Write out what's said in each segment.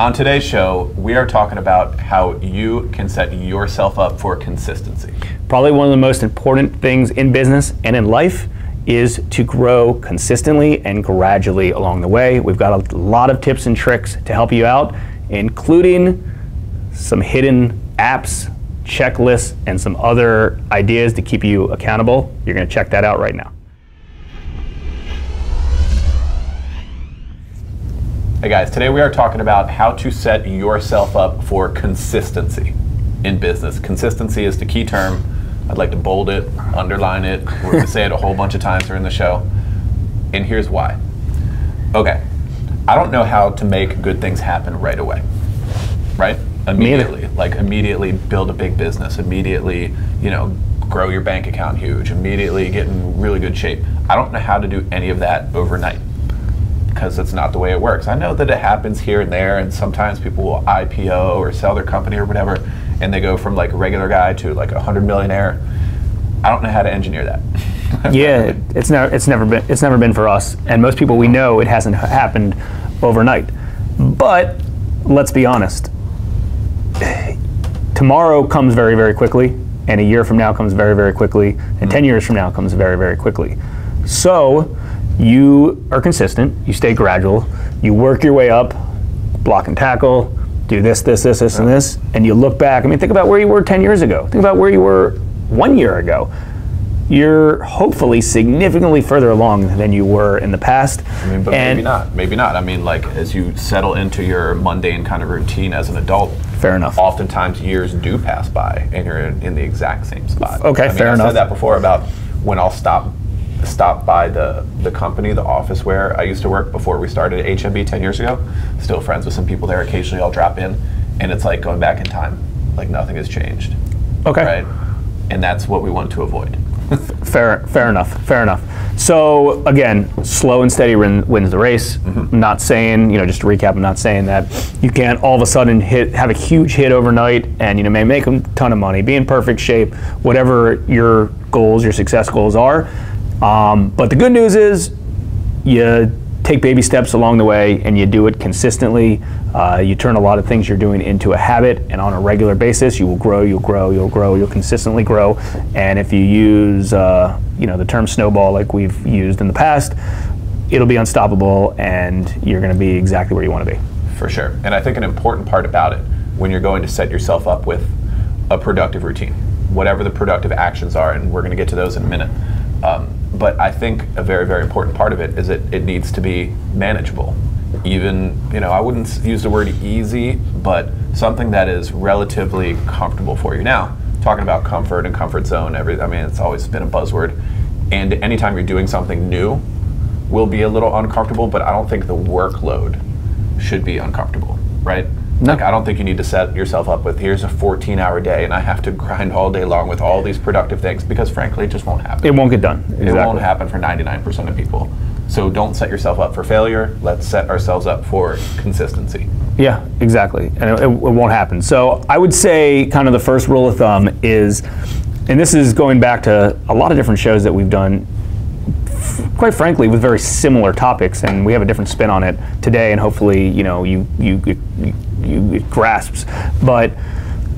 On today's show, we are talking about how you can set yourself up for consistency. Probably one of the most important things in business and in life is to grow consistently and gradually along the way. We've got a lot of tips and tricks to help you out, including some hidden apps, checklists, and some other ideas to keep you accountable. You're going to check that out right now. Hey guys, today we are talking about how to set yourself up for consistency in business. Consistency is the key term. I'd like to bold it, underline it. We're going to say it a whole bunch of times during the show. And here's why. Okay, I don't know how to make good things happen right away, right? Immediately, like immediately build a big business, immediately, grow your bank account huge, immediately get in really good shape. I don't know how to do any of that overnight, because it's not the way it works. I know that it happens here and there, and sometimes people will IPO or sell their company or whatever, and they go from like a regular guy to like 100 millionaire. I don't know how to engineer that. Yeah, it's never been for us, and most people we know it hasn't happened overnight. But let's be honest. Tomorrow comes very, very quickly, and a year from now comes very, very quickly, and 10 years from now comes very, very quickly. So you are consistent, you stay gradual, you work your way up, block and tackle, do this, and this, and you look back. I mean, think about where you were 10 years ago. Think about where you were 1 year ago. You're hopefully significantly further along than you were in the past. I mean, but maybe not. I mean, like, as you settle into your mundane kind of routine as an adult, fair enough. Oftentimes years do pass by and you're in the exact same spot. Okay, fair enough. I said that before about when I'll stop by the company, the office where I used to work before we started HMB 10 years ago. Still friends with some people there. Occasionally I'll drop in, and it's like going back in time. Like nothing has changed. Okay. Right? And that's what we want to avoid. Fair enough. So again, slow and steady wins the race. I'm not saying, just to recap, I'm not saying that you can't all of a sudden have a huge hit overnight and may make a ton of money, be in perfect shape, whatever your goals, your success goals are. But the good news is you take baby steps along the way and you do it consistently. You turn a lot of things you're doing into a habit, and on a regular basis you will grow, you'll consistently grow. And if you use the term snowball like we've used in the past, it'll be unstoppable and you're going to be exactly where you want to be. For sure. And I think an important part about it, when you're going to set yourself up with a productive routine, whatever the productive actions are, and we're going to get to those in a minute, but I think a very, very important part of it is that it needs to be manageable. Even, I wouldn't use the word easy, but something that is relatively comfortable for you. Now, talking about comfort and comfort zone, it's always been a buzzword. And anytime you're doing something new will be a little uncomfortable, but I don't think the workload should be uncomfortable, right? No. Like, I don't think you need to set yourself up with, here's a 14-hour day and I have to grind all day long with all these productive things, because frankly, it just won't happen. It won't get done. Exactly. It won't happen for 99% of people. So don't set yourself up for failure. Let's set ourselves up for consistency. Yeah, exactly. And it won't happen. So I would say kind of the first rule of thumb is, and this is going back to a lot of different shows that we've done, quite frankly, with very similar topics, and we have a different spin on it today, and hopefully, it grasps. But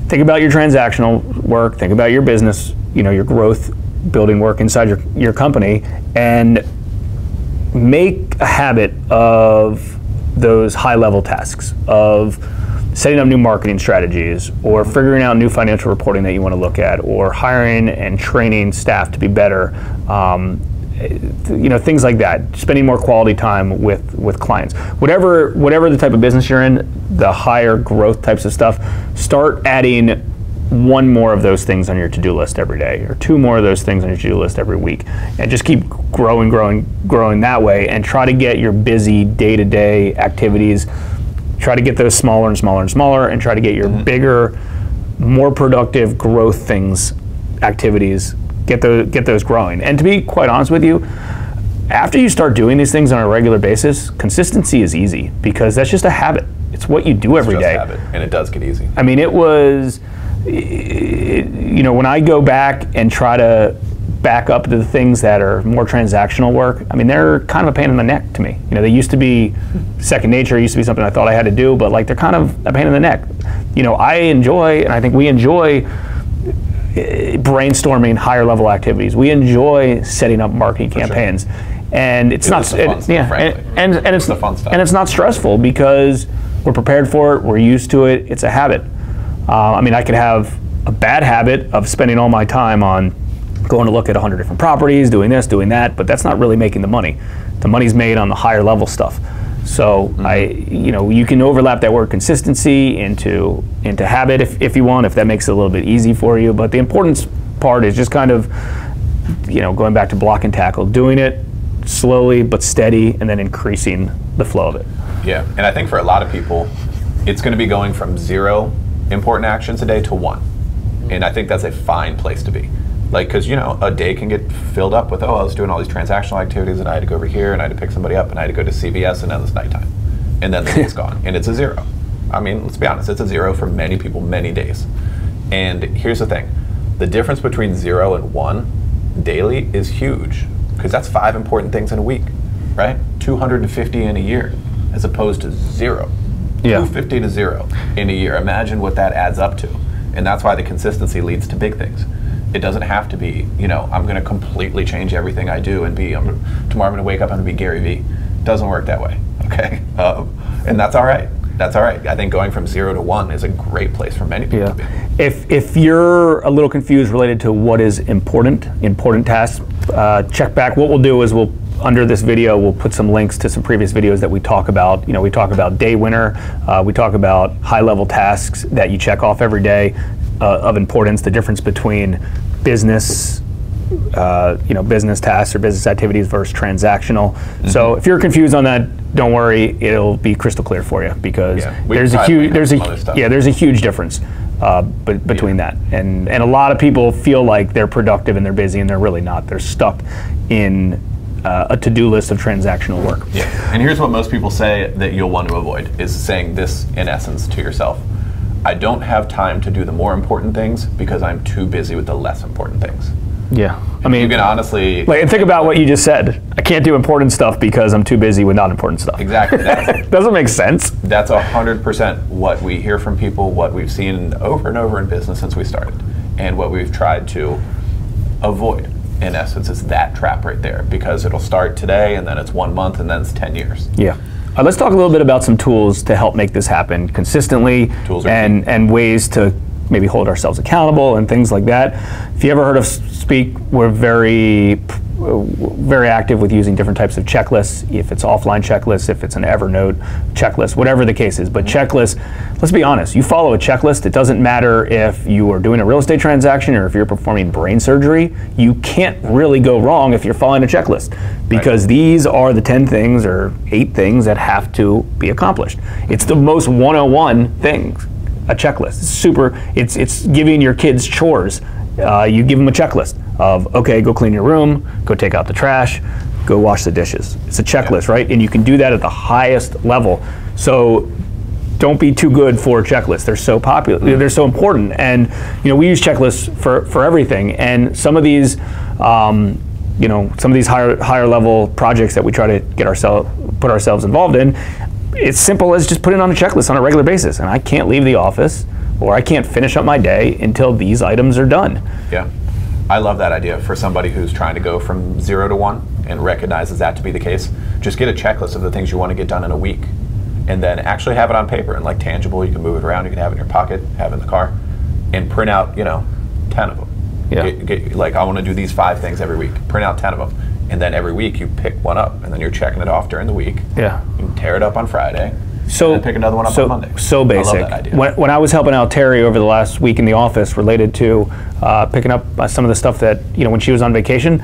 think about your transactional work, think about your business, your growth building work inside your company, and make a habit of those high-level tasks of setting up new marketing strategies, or figuring out new financial reporting that you want to look at, or hiring and training staff to be better. Things like that. Spending more quality time with clients. Whatever the type of business you're in, the higher growth types of stuff, start adding one more of those things on your to-do list every day, or two more of those things on your to-do list every week, and just keep growing that way, and try to get your busy day-to-day activities, try to get those smaller and smaller and smaller, and try to get your bigger, more productive growth activities, get those growing. And to be quite honest with you, after you start doing these things on a regular basis, consistency is easy, because that's just a habit. It's what you do every day. It's just a habit, and it does get easy. I mean, when I go back and try to back up to the things that are more transactional work, I mean, they're kind of a pain in the neck to me. You know, they used to be second nature, used to be something I thought I had to do, but like they're kind of a pain in the neck. You know, I enjoy, and I think we enjoy brainstorming higher level activities. We enjoy setting up marketing campaigns. Sure. And it's not, and it's the fun stuff. And it's not stressful because we're prepared for it, we're used to it, it's a habit. I mean, I could have a bad habit of spending all my time on going to look at 100 different properties, doing this, doing that, but that's not really making the money. The money's made on the higher level stuff. So you know, you can overlap that word consistency into habit if you want, if that makes it a little bit easy for you. But the important part is just kind of, you know, going back to block and tackle, doing it slowly but steady, and then increasing the flow of it. Yeah, and I think for a lot of people, it's going to be going from 0 important actions a day to 1. And I think that's a fine place to be. Like, because, you know, a day can get filled up with, oh, I was doing all these transactional activities, and I had to go over here, and I had to pick somebody up, and I had to go to CVS, and then it's nighttime. And then the day's gone. And it's a 0. I mean, let's be honest, it's a 0 for many people, many days. And here's the thing. The difference between 0 and 1 daily is huge, because that's 5 important things in a week, right? 250 in a year, as opposed to 0. Yeah. 250 to 0 in a year. Imagine what that adds up to. And that's why the consistency leads to big things. It doesn't have to be, you know, I'm going to completely change everything I do and be, tomorrow I'm going to wake up and be Gary Vee. Doesn't work that way, okay? And that's all right. That's all right. I think going from 0 to 1 is a great place for many people to be. If you're a little confused related to what is important tasks, check back. What we'll do is under this video, we'll put some links to some previous videos that we talk about. You know, we talk about day winner, we talk about high-level tasks that you check off every day of importance, the difference between business, business tasks or business activities versus transactional. Mm-hmm. So if you're confused on that, don't worry, it'll be crystal clear for you, because there's a huge difference between that. And a lot of people feel like they're productive and they're busy, and they're really not. They're stuck in a to-do list of transactional work. Yeah. And here's what most people say that you'll want to avoid, is saying this in essence to yourself. I don't have time to do the more important things because I'm too busy with the less important things. Yeah. I mean, you can honestly... and think about what you just said. I can't do important stuff because I'm too busy with not important stuff. Exactly. Doesn't make sense. That's 100% what we hear from people, what we've seen over and over in business since we started, and what we've tried to avoid. In essence, it's that trap right there, because it'll start today, and then it's 1 month, and then it's 10 years. Yeah. Let's talk a little bit about some tools to help make this happen consistently, and ways to maybe hold ourselves accountable and things like that. If you ever heard of Speak, we're very active with using different types of checklists, if it's offline checklists, if it's an Evernote checklist, whatever the case is. But checklists, let's be honest, you follow a checklist, it doesn't matter if you are doing a real estate transaction or if you're performing brain surgery, you can't really go wrong if you're following a checklist, because these are the 10 things or 8 things that have to be accomplished. It's the most 101 things, a checklist. It's giving your kids chores. You give them a checklist of, okay, go clean your room, go take out the trash, go wash the dishes. It's a checklist, right? And you can do that at the highest level. So don't be too good for checklists. They're so popular, they're so important. And we use checklists for everything. And some of these, some of these higher level projects that we try to get put ourselves involved in, it's simple as just putting on a checklist on a regular basis. And I can't leave the office, or I can't finish up my day until these items are done. Yeah, I love that idea for somebody who's trying to go from 0 to 1 and recognizes that to be the case. Just get a checklist of the things you want to get done in a week, and then actually have it on paper and like tangible. You can move it around. You can have it in your pocket, have it in the car, and print out 10 of them. Yeah. Like, I want to do these 5 things every week. Print out 10 of them, and then every week you pick one up, and then you're checking it off during the week. Yeah. You can tear it up on Friday. And pick another one up on Monday. So basic. I love that idea. When I was helping out Terry over the last week in the office related to picking up some of the stuff that, when she was on vacation,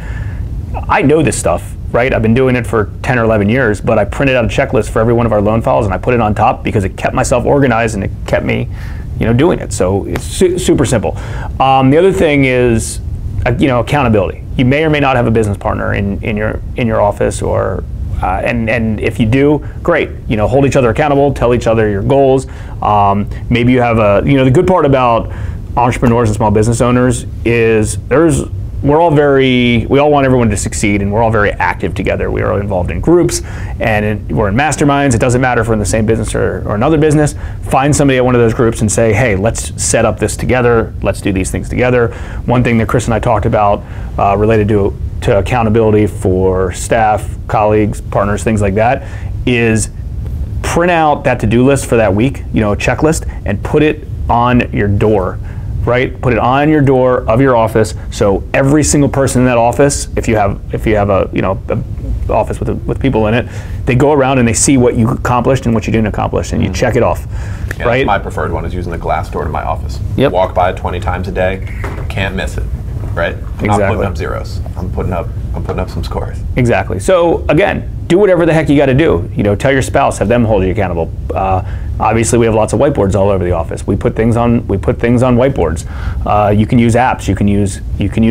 I know this stuff, right? I've been doing it for 10 or 11 years, but I printed out a checklist for every one of our loan files, and I put it on top because it kept myself organized and it kept me, doing it. So it's super simple. The other thing is, accountability. You may or may not have a business partner in your office, or and if you do, great. Hold each other accountable, tell each other your goals. Maybe you have the good part about entrepreneurs and small business owners is there's we all want everyone to succeed, and we're all very active together. We are involved in groups, and we're in masterminds. It doesn't matter if we're in the same business or another business. Find somebody at one of those groups and say, hey, let's set up this together. Let's do these things together. One thing that Chris and I talked about related to accountability for staff, colleagues, partners, things like that, is print out that to-do list for that week, a checklist, and put it on your door. Right, put it on your door of your office, so every single person in that office, if you have a office with people in it, they go around and they see what you accomplished and what you didn't accomplish, and you check it off. Yeah, right. My preferred one is using the glass door to my office. Yep. Walk by it 20 times a day, can't miss it. Right. I'm not putting up zeros. I'm putting up some scores. Exactly. So again, do whatever the heck you got to do. Tell your spouse, have them hold you accountable. Obviously, we have lots of whiteboards all over the office. We put things on whiteboards. You can use apps. You can use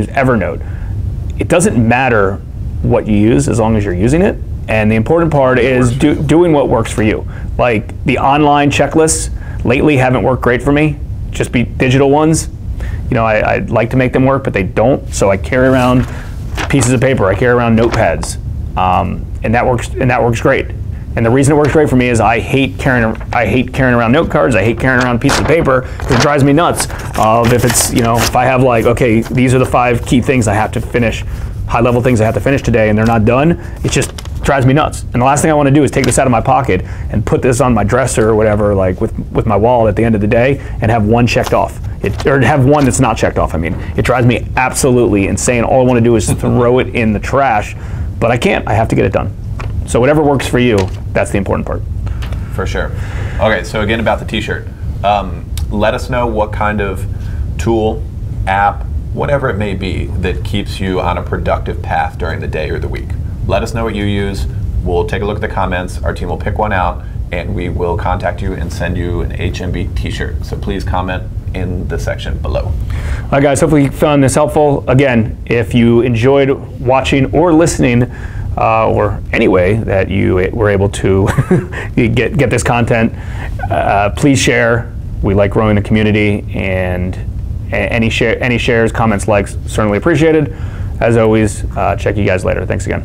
Evernote. It doesn't matter what you use as long as you're using it. And the important part is doing what works for you. Like the online checklists lately haven't worked great for me. Just be digital ones. I'd like to make them work, but they don't. So I carry around pieces of paper. I carry around notepads, and that works great. And the reason it works great for me is I hate carrying around note cards. I hate carrying around pieces of paper. It drives me nuts. If it's if I have okay, these are the 5 key things I have to finish, high-level things I have to finish today, and they're not done, it just drives me nuts. And the last thing I want to do is take this out of my pocket and put this on my dresser or whatever, with my wallet at the end of the day, and have one checked off. Or have one that's not checked off. I mean, it drives me absolutely insane. All I want to do is throw it in the trash, but I can't. I have to get it done. So whatever works for you, that's the important part. For sure. Okay, so again about the t-shirt. Let us know what kind of tool, app, whatever it may be that keeps you on a productive path during the day or the week. Let us know what you use. We'll take a look at the comments. Our team will pick one out, and we will contact you and send you an HMB t-shirt. So please comment in the section below. All right, guys, hopefully you found this helpful. Again, if you enjoyed watching or listening, or any way that you were able to get this content, please share. We like growing the community, and any shares, comments, likes, certainly appreciated. As always, check you guys later. Thanks again.